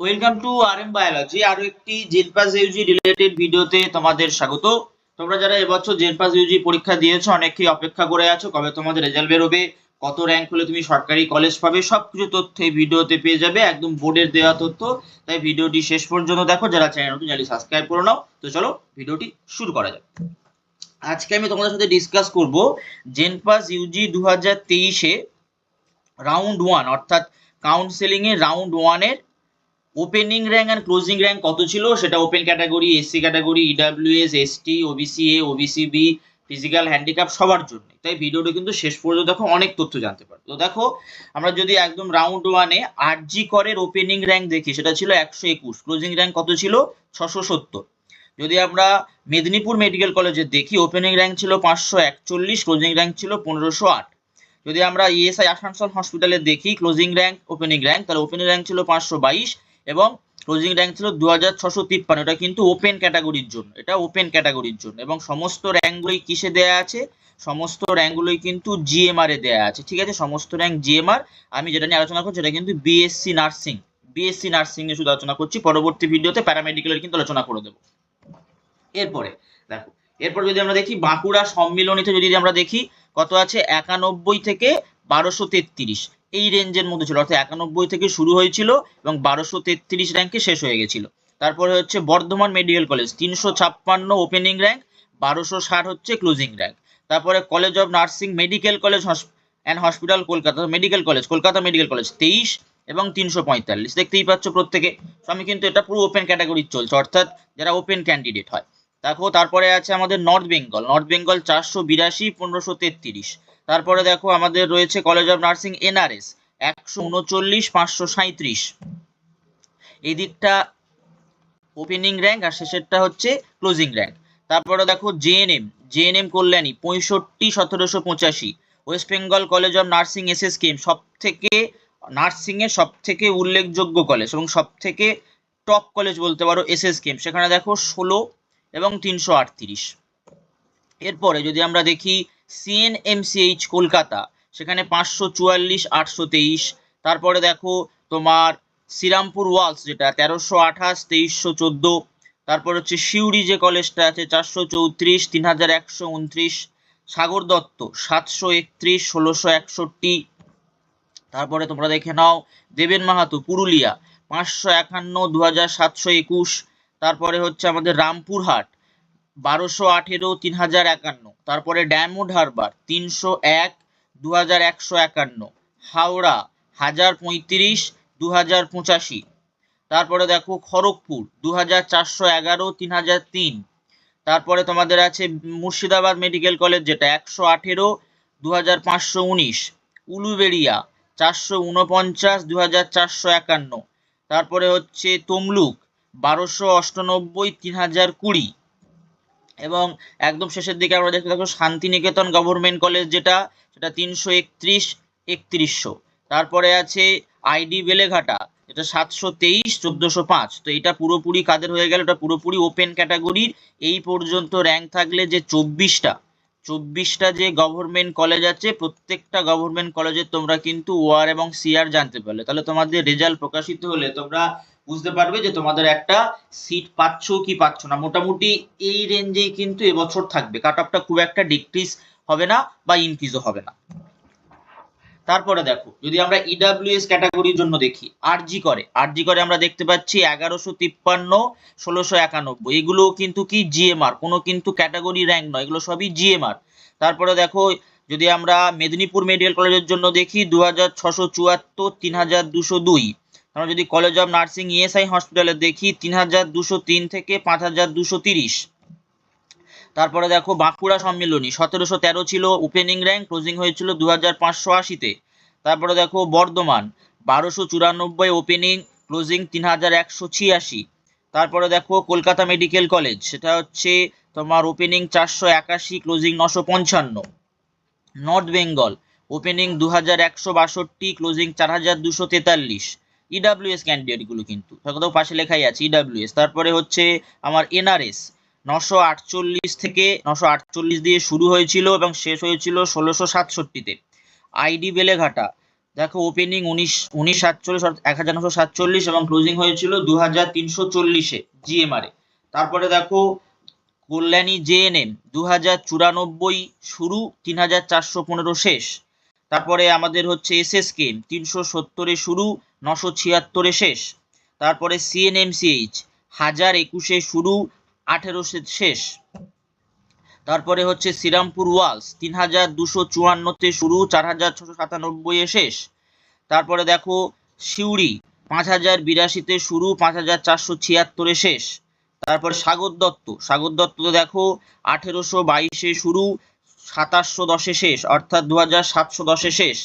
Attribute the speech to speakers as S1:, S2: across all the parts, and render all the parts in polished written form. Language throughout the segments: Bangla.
S1: Welcome to RM biology. আরো একটি জেনপাস ইউজি রিলেটেড ভিডিওতে তোমাদের স্বাগত। তোমরা যারা এবছর জেনপাস ইউজি পরীক্ষা দিয়েছো অনেকেই অপেক্ষা করে আছো কবে তোমাদের রেজাল্ট বেরোবে, কত র্যাঙ্ক হলে তুমি সরকারি কলেজ পাবে, সবকিছু তথ্য এই ভিডিওতে পেয়ে যাবে, একদম বোর্ডের দেওয়া তথ্য। তাই ভিডিওটি শেষ পর্যন্ত দেখো, যারা চ্যানেল নতুন চ্যানেলটি সাবস্ক্রাইব করে নাও। তো চলো ভিডিওটি শুরু করা যাক। আজকে আমি তোমাদের সাথে ডিসকাস করব জেনপাস ইউজি 2023-এ রাউন্ড 1 অর্থাৎ কাউন্সেলিং এর রাউন্ড 1 এর opening rank and closing rank কত ছিল, সেটা open category, SC category, EWS, ST, OBC A, OBC B, physical handicap সবার জন্য। তাই ভিডিওটা কিন্তু শেষ পর্যন্ত দেখো, অনেক তথ্য জানতে পারো। তো দেখো, আমরা যদি একদম রাউন্ড 1-এ আরজি করের ওপেনিং র্যাঙ্ক দেখি, সেটা ছিল 121, ক্লোজিং র্যাঙ্ক কত ছিল 670। যদি আমরা মেদিনীপুর মেডিকেল কলেজে দেখি, ওপেনিং র্যাঙ্ক ছিল 541, ক্লোজিং র্যাঙ্ক ছিল 1508। যদি আমরা ইএসআই আসানসোল হসপিটালে দেখি, ক্লোজিং র্যাঙ্ক ওপেনিং র্যাঙ্ক, তাহলে ওপেনিং র্যাঙ্ক ছিল 522 এবং ক্লোজিং র্যাঙ্ক ছিল 2653। এটা কিন্তু ওপেন ক্যাটাগরির জন্য, এটা ওপেন ক্যাটাগরির জন্য। এবং সমস্ত র্যাঙ্কগুলোই কিসে দেয়া আছে? সমস্ত র্যাঙ্কগুলোই কিন্তু জিএমআর এ দেয়া আছে, ঠিক আছে? সমস্ত র্যাঙ্ক জিএমআর। আমি যেটা নিয়ে আলোচনা করছি, এটা কিন্তু বিএসসি নার্সিং, বিএসসি নার্সিং এ শুধু আলোচনা করছি। পরবর্তী ভিডিওতে প্যারামেডিক্যালের কিন্তু আলোচনা করে দেবো। এরপরে দেখো, এরপর যদি আমরা দেখি বাঁকুড়া সম্মিলনীতে যদি আমরা দেখি, কত আছে? 91 থেকে 1233, এই রেঞ্জের মধ্যে ছিল। অর্থাৎ 91 থেকে শুরু হয়েছিল এবং 1233 র্যাঙ্কে শেষ হয়ে গেছিল। তারপরে হচ্ছে Bardhaman medical college 356 opening rank, 1260 হচ্ছে ক্লোজিং র্যাঙ্ক। তারপরে college of nursing medical college and hospital Kolkata medical college, Kolkata medical college 23 এবং 345। দেখতেই পাচ্ছ প্রত্যেকে। আমি কিন্তু এটা পুরো ওপেন ক্যাটাগরি চলছে, অর্থাৎ যারা ওপেন ক্যান্ডিডেট হয়। দেখো, তারপরে আছে আমাদের নর্থ বেঙ্গল, নর্থ বেঙ্গল 482, 1533। তারপরে দেখো আমাদের রয়েছে কলেজ অফ নার্সিং এনআরএস 139, 537। এই দিকটা ওপেনিং র্যাঙ্ক আর শেষেরটা হচ্ছে ক্লোজিং র্যাঙ্ক। তারপরে দেখো GNM, GNM Kalyani 65, 1785। West Bengal college of nursing SSKM, সব থেকে নার্সিং এর সব থেকে উল্লেখযোগ্য কলেজ এবং সব থেকে টপ কলেজ বলতে পারো এসএসকেএম, সেখানে দেখো 16 এবং 338। এরপরে যদি আমরা দেখি সিএনএমসিএইচ কলকাতা, সেখানে 544, 823। তারপরে দেখো তোমার শ্রীরামপুর ওয়ালস, যেটা 1328, 2314। তারপর হচ্ছে সিউড়ি যে কলেজটা আছে 434, 3129। সাগর দত্ত 731, 1661। তারপরে তোমরা দেখে নাও দেবেন মাহাতো পুরুলিয়া 551, 2721। তারপরে হচ্ছে আমাদের রামপুরহাট 1218, 3051। তারপরে ডায়মন্ড হারবার 301, 2151। হাওড়া 1035, 2085। তারপরে দেখো খড়গপুর 2411, 3003। তারপরে তোমাদের আছে মুর্শিদাবাদ মেডিকেল কলেজ, যেটা 118, 2519। উলুবেড়িয়া 449, 2451। তারপরে হচ্ছে তমলুক 1298, 3020। এবং একদম শেষের দিকে আমরা দেখতে থাকবো শান্তিনিকেতন গভর্নমেন্ট কলেজ, যেটা সেটা 331, 3100। তারপরে আছে আইডি বেলেঘাটা, এটা 723, 1405। তো এটা পুরোপুরি কাদের হয়ে গেল? এটা পুরোপুরি ওপেন ক্যাটাগরির। এই পর্যন্ত র্যাঙ্ক থাকলে যে 24টা যে গভর্নমেন্ট কলেজ আছে, প্রত্যেকটা গভর্নমেন্ট কলেজে তোমরা কিন্তু ওআর এবং সিআর জানতে পারলে, তাহলে তোমাদের রেজাল্ট প্রকাশিত হলে তোমরা বুঝতে পারবে যে তোমাদের একটা সিট পাচ্ছ কি পাচ্ছ না। মোটামুটি এই রেঞ্জেই কিন্তু এবছর থাকবে, কাট অফটা খুব একটা ডিক্রিজ হবে না বা ইনক্রিজও হবে না। তারপরে দেখো, যদি আমরা ইডব্লিউএস ক্যাটাগরির জন্য দেখি, আরজি করে আমরা দেখতে পাচ্ছি 1153, 1691। এগুলো কিন্তু কি জিএমআর, কোনো কিন্তু ক্যাটাগরি র্যাঙ্ক নয়, এগুলো সবই জিএমআর। তারপরে দেখো, যদি আমরা মেদিনীপুর মেডিকেল কলেজের জন্য দেখি 2674, 3202। আমরা যদি কলেজ অফ নার্সিং ইএসআই হসপিটালে দেখি 3203 থেকে 5230। তারপরে দেখো বাঁকুড়া সম্মিলনী 1713 ছিল ওপেনিং র্যাঙ্ক, ক্লোজিং হয়েছিল 2580-তে। তারপরে দেখো বর্ধমান 1294 ওপেনিং, ক্লোজিং 3186। তারপরে দেখো কলকাতা মেডিকেল কলেজ, সেটা হচ্ছে তোমার opening 481, closing 955। North Bengal opening 2162, closing 4243। EWS candidate গুলো কিন্তু পাশে লেখাই আছে ইডব্লিউএস। তারপরে হচ্ছে আমার এনআরএস 948 থেকে 948 দিয়ে শুরু হয়েছিল এবং শেষ হয়েছিল 1667-তে। আইডি বেলেঘাটা দেখো ওপেনিং 1947 1947 এবং ক্লোজিং হয়েছিল 2340-এ জিএমআর এ। তারপরে দেখো কল্যাণী জেএনএম 2094 শুরু, 3415 শেষ। তারপরে আমাদের হচ্ছে এসএসকে 370-এ শুরু, 976-এ শেষ। তারপরে সিএনএমসিএইচ 1021-এ শুরু, 1800 শেষ। তারপরে হচ্ছে শ্রীরামপুর ওয়ালস 3254-তে শুরু, 4697-এ শেষ। তারপরে দেখো সিউড়ি 5082-তে শুরু, 5476-এ শেষ। তারপরে সাগর দত্ত দেখো 1822-এ শুরু, 2710-এ শেষ, অর্থাৎ 2710-এ শেষ।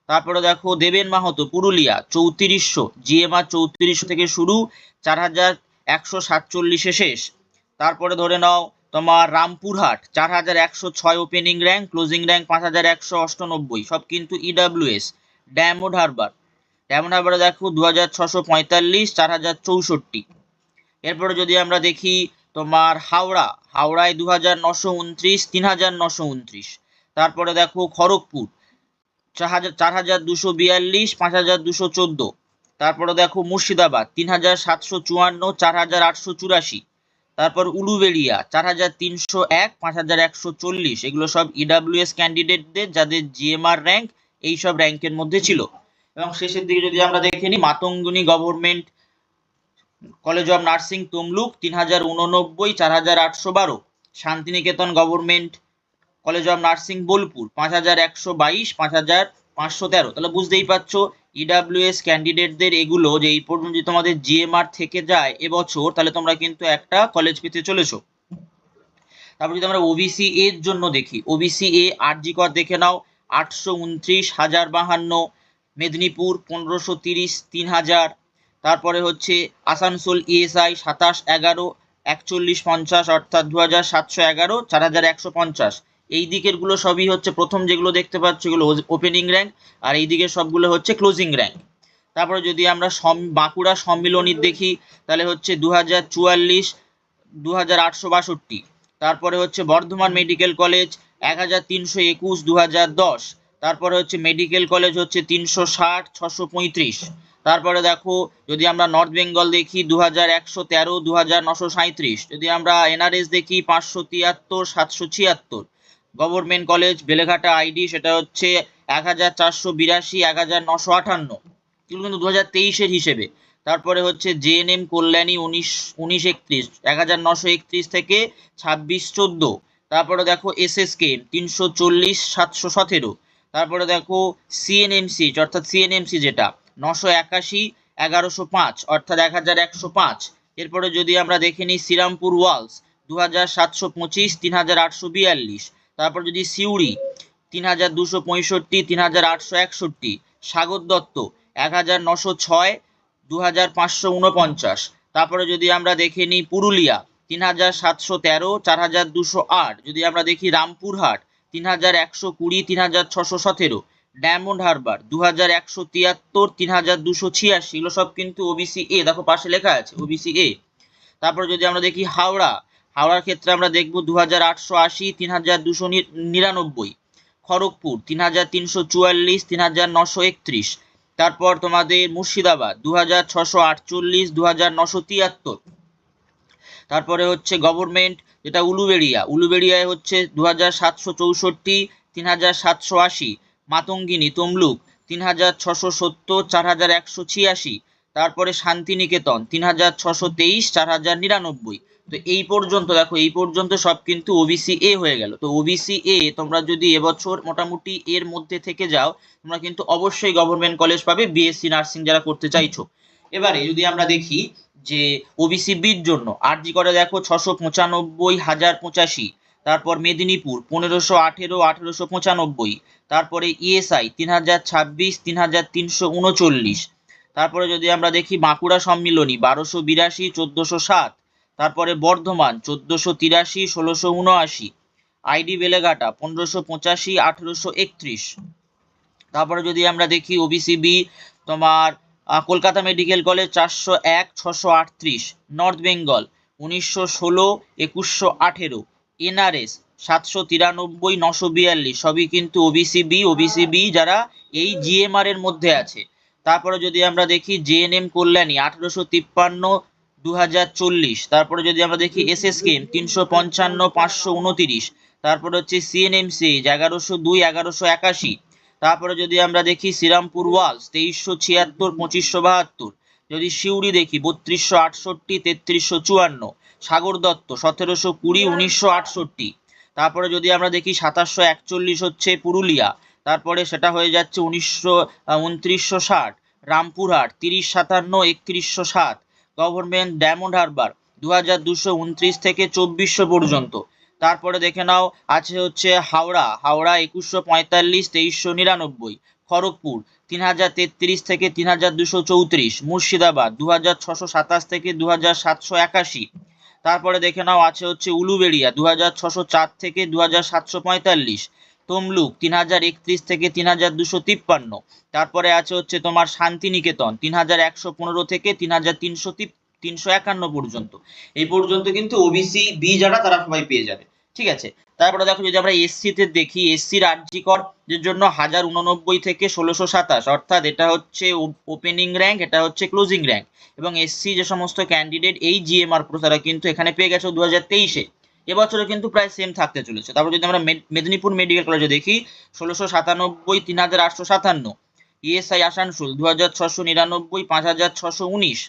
S1: তারপরে দেখো দেবেন মাহাতো পুরুলিয়া 3400 জিএমআর 3400 থেকে শুরু, 4147-এ শেষ। তারপরে ধরে নাও তোমার Rampurhat 4106 opening rank, closing rank 5198, সব কিন্তু ইডাব্লিউএস। ডায়মন্ড হারবারে দেখো 2645 4064। এরপরে যদি আমরা দেখি তোমার হাওড়ায় 2929 3929। তারপরে দেখো খড়গপুর 4242 5214। তারপরে দেখো মুর্শিদাবাদ 3754 4884। তারপর উলুবেড়িয়া 4301 5140। এগুলো সব ইডাব্লিউএস ক্যান্ডিডেটদের যাদের জিএমআর র্যাঙ্ক এই সব র্যাঙ্কের মধ্যে ছিল। এবং শেষের দিকে যদি আমরা দেখে নিই Matangini government college of nursing Tamluk 3089 4812। Santiniketan government college of nursing Bolpur 5122 5513। তাহলে বুঝতেই পারছো ইডাব্লিউএস ক্যান্ডিডেটদের এগুলো যে এই পর্যন্ত যদি তোমাদের জিএমআর থেকে যায় এবছর, তাহলে তোমরা কিন্তু একটা কলেজ পেতে চলেছো। তারপর যদি আমরা ওবিসি এর জন্য দেখি, ওবিসি এ আরজি কর দেখে নাও 829 1052। মেদিনীপুর 1530 3000। তারপরে হচ্ছে আসানসোল ইএসআই 2711 4150, অর্থাৎ 2711 4150। এই দিকের গুলো সবই হচ্ছে প্রথম যেগুলো দেখতে পাচ্ছ এগুলো ওপেনিং র্যাঙ্ক, আর এই দিকের সবগুলো হচ্ছে ক্লোজিং র্যাঙ্ক। তারপরে যদি আমরা বাঁকুড়া সম্মিলনীর দেখি তাহলে হচ্ছে 2044 2862। তারপরে হচ্ছে বর্ধমান মেডিকেল কলেজ 1321 2010। তারপরে হচ্ছে মেডিকেল কলেজ হচ্ছে 360 635। তারপরে দেখো যদি আমরা নর্থ বেঙ্গল দেখি 2113 2937। যদি আমরা এনআরএস দেখি 573 776। গভর্নমেন্ট কলেজ বেলেঘাটা আইডি সেটা হচ্ছে 1482 1958, কিন্তু 2023-এর হিসেবে। তারপরে হচ্ছে জেএনএম কল্যাণী 1931 1931 থেকে 2614। তারপরে দেখো এসএসকে 340 717। তারপরে দেখো সিএনএমসি অর্থাৎ সিএনএমসি যেটা 981 1105, অর্থাৎ 1105। এরপরে যদি আমরা দেখে নিই শ্রীরামপুর ওয়ালস 2725 3842। তারপর যদি সিউড়ি 3265 3861। সাগর দত্ত 1906 2549। তারপরে যদি আমরা দেখে নিই পুরুলিয়া 3713 4208। যদি আমরা দেখি রামপুরহাট 3120 3617। ডায়মন্ড হারবার 2173 3286। এগুলো সব কিন্তু ওবিসি এ, দেখো পাশে লেখা আছে ওবিসি এ। তারপরে যদি আমরা দেখি হাওড়ার ক্ষেত্রে আমরা দেখবো 2880 3299। খড়গপুর 3344 3931। তারপর তোমাদের মুর্শিদাবাদ 2648 2973। তারপরে হচ্ছে গভর্নমেন্ট যেটা উলুবেড়িয়ায় হচ্ছে 2764 3780। মাতঙ্গিনী তমলুক 3670 4186। তারপরে শান্তিনিকেতন 3623 4099। তো এই পর্যন্ত দেখো, এই পর্যন্ত সব কিন্তু ওবিসি এ হয়ে গেল। তো ওবিসি এ তোমরা যদি এবছর মোটামুটি এর মধ্যে থেকে যাও, তোমরা কিন্তু অবশ্যই গভর্নমেন্ট কলেজ পাবে বিএসসি নার্সিং যারা করতে চাইছো। এবারে যদি আমরা দেখি যে ওবিসি বির জন্য আরজি করে দেখো 695 1085। তারপর মেদিনীপুর 1518 1895। তারপরে ইএসআই 3026 3339। তারপরে যদি আমরা দেখি বাঁকুড়া সম্মিলনী 1282 1407। তারপরে বর্ধমান 1483 1679। আইডি বেলেঘাটা 1585 1831। তারপরে যদি আমরা দেখি ওবিসি বি তোমার Kolkata medical college 401 638। North Bengal 1916 2118। NRS 793, 942 সবই কিন্তু ওবিসি বি যারা এই জিএমআর এর মধ্যে আছে। তারপরে যদি আমরা দেখি জেএনএম কল্যাণী 1853, 2040। তারপরে যদি আমরা দেখি এসএসকেএম 355, 529। তারপরে হচ্ছে সিএনএমসি 1102, 1181। তারপরে যদি আমরা দেখি শ্রীরামপুর ওয়ালস 2376, 2572। যদি সিউড়ি দেখি 3268, 3354। সাগর দত্ত 1720, 1968। তারপরে যদি আমরা দেখি 2741 হচ্ছে পুরুলিয়া, তারপরে সেটা হয়ে যাচ্ছে 2960। রামপুরহাট 3057, 3107। গভর্নমেন্ট ডায়মন্ড হারবার 2229 থেকে 2400 পর্যন্ত। তারপরে দেখে নাও আছে হচ্ছে হাওড়া 2145, 2399। খড়গপুর 3033 থেকে 3234। মুর্শিদাবাদ 2627 থেকে 2781। তারপরে দেখে নাও আছে হচ্ছে উলুবেড়িয়া 2604 থেকে 2745। তমলুক 3031 থেকে 3253। তারপরে আছে হচ্ছে তোমার শান্তিনিকেতন 3115 থেকে 3351 পর্যন্ত। এই পর্যন্ত কিন্তু ওবিসি বি যারা তারা সবাই পেয়ে যাবে, ঠিক আছে। তারপরে দেখো যদি আমরা এসসি তে দেখি, এসসির আরজিকর এর জন্য 1089 থেকে 1627, অর্থাৎ এটা হচ্ছে ওপেনিং র্যাঙ্ক, এটা হচ্ছে ক্লোজিং র্যাঙ্ক। এবং এসসি যে সমস্ত ক্যান্ডিডেট এই জিএমআর প্রো তারা কিন্তু এখানে পেয়ে গেছে 2023-এ। এবছরে কিন্তু প্রায় সেম থাকতে চলেছে। তারপর যদি আমরা মেদিনীপুর মেডিকেল কলেজে দেখি 1697, 3857। ইএসআই আসানসোল 2699, 5619।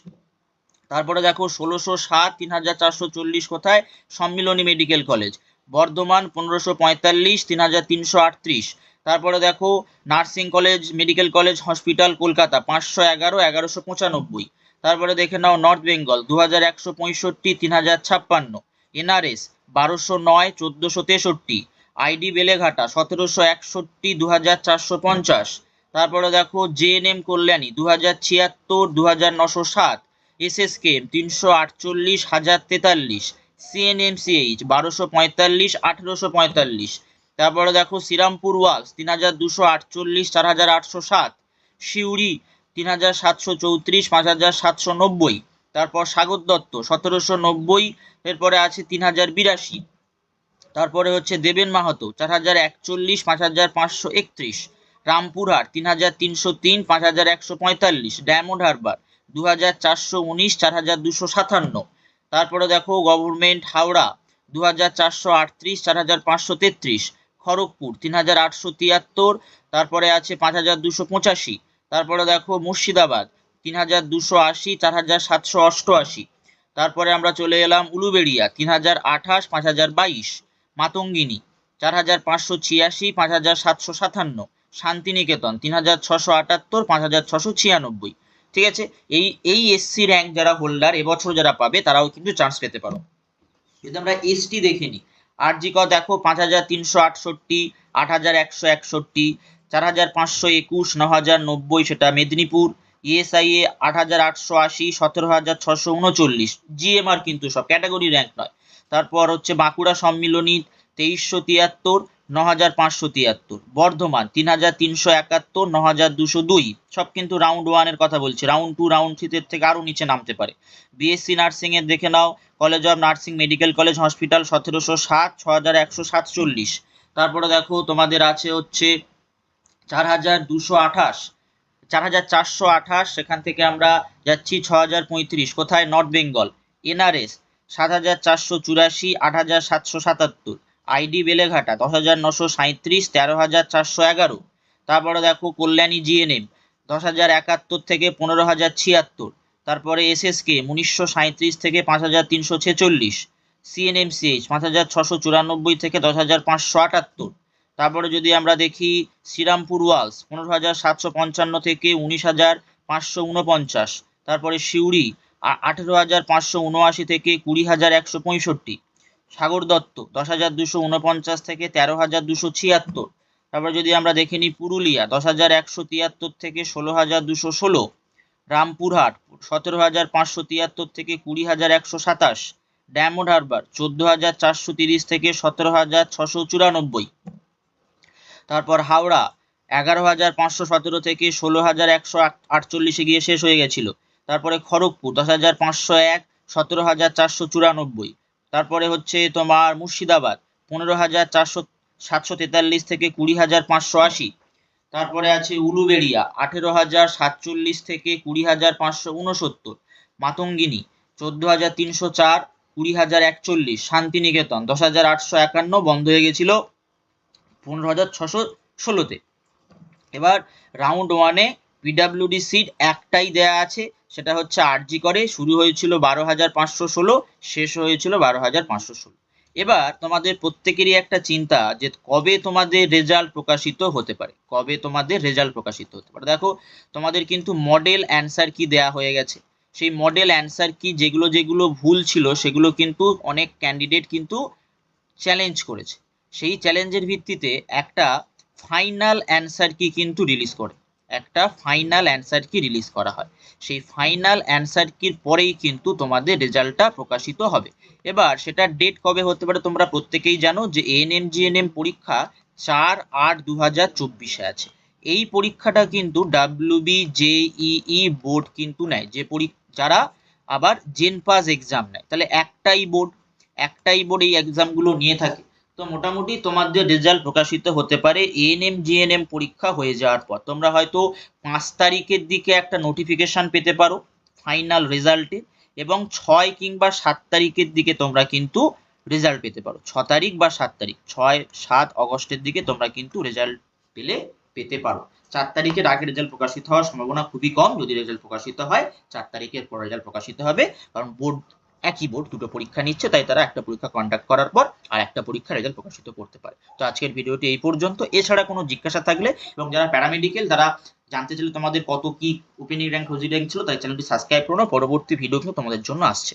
S1: তারপরে দেখো 1607, 3440 কোথায়? Sammilani medical college. বর্ধমান 1545, 3338। তারপরে দেখো nursing college medical college hospital Kolkata 511, 1195। তারপরে দেখে নাও north Bengal 2165, 3056। NRS 1209, 1463। ID Beleghata 1761, 2450। তারপরে দেখো জেএনএম কল্যাণী 2076, 2907। এসএসকেএম 348, 1043। সিএনএমসিএইচ 1245, 1845। তারপরে দেখো শ্রীরামপুর ওয়ালস 3248, 4807। সিউড়ি 3734, 5790। তারপর সাগর দত্ত 1790, এরপরে আছে 3082। তারপরে হচ্ছে দেবেন মাহাতো 4041, 5531। রামপুরহাট 3303, 5145। ডায়মন্ড হারবার 2419, 4257। তারপরে দেখো গভর্নমেন্ট হাওড়া 2438, 4533। খড়গপুর 3873, তারপরে আছে 5285। তারপরে দেখো মুর্শিদাবাদ 3280, 4788। তারপরে আমরা চলে এলাম উলুবেড়িয়া 3028, 5022। মাতঙ্গিনী 4586, 5757। শান্তিনিকেতন 3678, 5696। ঠিক আছে, এই এসসি র্যাঙ্ক যারা হোল্ডার এবছর যারা পাবে তারাও কিন্তু চান্স পেতে পারো। যদি আমরা এসটি দেখে নিই, আরজিকর দেখো 5368, 8161। 4521, 9090 সেটা মেদিনীপুর। ইএসআই এ 8880, 17639। জিএমআর কিন্তু সব ক্যাটাগরি র্যাঙ্ক নয়। তারপর হচ্ছে বাঁকুড়া সম্মিলনী 2373, 9573। বর্ধমান 3371, 9202। সব কিন্তু রাউন্ড 1 এর কথা বলছি, রাউন্ড 2 রাউন্ড 3 এর থেকে আরো নিচে নামতে পারে। বিএসসি নার্সিং এর দেখে নাও, college of nursing medical college hospital 1707, 6147। তারপরে দেখো তোমাদের আছে হচ্ছে 4228, 4428। সেখান থেকে আমরা যাচ্ছি 6035, কোথায়? North Bengal. NRS 7484, 8777। ID Beleghata 10937, 13411। তারপরে দেখো কল্যাণী জিএনএম 10071 থেকে 15076। তারপরে এসএসকে 1937 থেকে 5346। সিএনএমসিএইচ 5694 থেকে 10578। তারপরে যদি আমরা দেখি শ্রীরামপুর ওয়ালস 15755 থেকে 19549। তারপরে সিউড়ি 18579 থেকে 20165। সাগর দত্ত 10249 থেকে 13276। তারপরে যদি আমরা দেখে নিই পুরুলিয়া 10173 থেকে 16216। রামপুরহাট 17573 থেকে 20127। ডায়মন্ড হারবার 14430 থেকে 17694। তারপর হাওড়া 11517 থেকে 16148 গিয়ে শেষ হয়ে গেছিল। তারপরে খড়গপুর 10501, 17494। তারপরে হচ্ছে তোমার মুর্শিদাবাদ 15,743 থেকে 20,580। তারপরে আছে উলুবেড়িয়া 18,047 থেকে 20,569। মাতঙ্গিনী 14,304, 20,041। শান্তিনিকেতন 10,851, বন্ধ হয়ে গেছিল 15,616-তে। এবার রাউন্ড ওয়ানে পিডাব্লিউডি সিট একটাই দেয়া আছে, সেটা হচ্ছে আরজি করে, শুরু হয়েছিল 12,516, শেষ হয়েছিল 12,516। এবার তোমাদের প্রত্যেকেরই একটা চিন্তা যে কবে তোমাদের রেজাল্ট প্রকাশিত হতে পারে, কবে তোমাদের রেজাল্ট প্রকাশিত হতে পারে। দেখো তোমাদের কিন্তু মডেল অ্যান্সার কি দেয়া হয়ে গেছে, সেই মডেল অ্যান্সার কি যেগুলো যেগুলো ভুল ছিল সেগুলো কিন্তু অনেক ক্যান্ডিডেট কিন্তু চ্যালেঞ্জ করেছে। সেই চ্যালেঞ্জের ভিত্তিতে একটা ফাইনাল অ্যান্সার কি কিন্তু রিলিজ করে, একটা ফাইনাল অ্যান্সার কি রিলিজ করা হয়। সেই ফাইনাল অ্যান্সার কির পরেই কিন্তু তোমাদের রেজাল্টটা প্রকাশিত হবে। এবার সেটার ডেট কবে হতে পারে তোমরা প্রত্যেকেই জানো যে এএনএম জিএনএম পরীক্ষা 4/8/2024-এ আছে। এই পরীক্ষাটা কিন্তু ডাব্লিউবি জেইই বোর্ড কিন্তু নেয়, যে যারা আবার জেনপাস এক্সাম নেয়, তাহলে একটাই বোর্ড এই এক্সামগুলো নিয়ে থাকে। তো মোটামুটি তোমাদের রেজাল্ট প্রকাশিত হতে পারে এএনএম জিএনএম পরীক্ষা হয়ে যাওয়ার পর। তোমরা হয়তো 5 তারিখের দিকে একটা নোটিফিকেশন পেতে পারো ফাইনাল রেজাল্টে, এবং 6 কিংবা 7 তারিখের দিকে তোমরা কিন্তু রেজাল্ট পেতে পারো। 6 তারিখ বা 7 তারিখ, 6-7 অগস্টের দিকে তোমরা কিন্তু রেজাল্ট পেতে পারো। 4 তারিখের আগে রেজাল্ট প্রকাশিত হওয়ার সম্ভাবনা খুবই কম। যদি রেজাল্ট প্রকাশিত হয় 4 তারিখের পর রেজাল্ট প্রকাশিত হবে, কারণ বোর্ড একই বোর্ড দুটো পরীক্ষা নিচ্ছে, তাই তারা একটা পরীক্ষা কন্ডাক্ট করার পর আর একটা পরীক্ষা রেজাল্ট প্রকাশিত করতে পারে। তো আজকের ভিডিওটি এই পর্যন্ত। এছাড়া কোনো জিজ্ঞাসা থাকলে এবং যারা প্যারামেডিক্যাল তারা জানতে চাইলে তোমাদের কত কি ওপেনিং র্যাঙ্ক, ক্লোজিং র্যাঙ্ক ছিল, তাই চ্যানেলটি সাবস্ক্রাইব করো। পরবর্তী ভিডিও কিন্তু তোমাদের জন্য আসছে।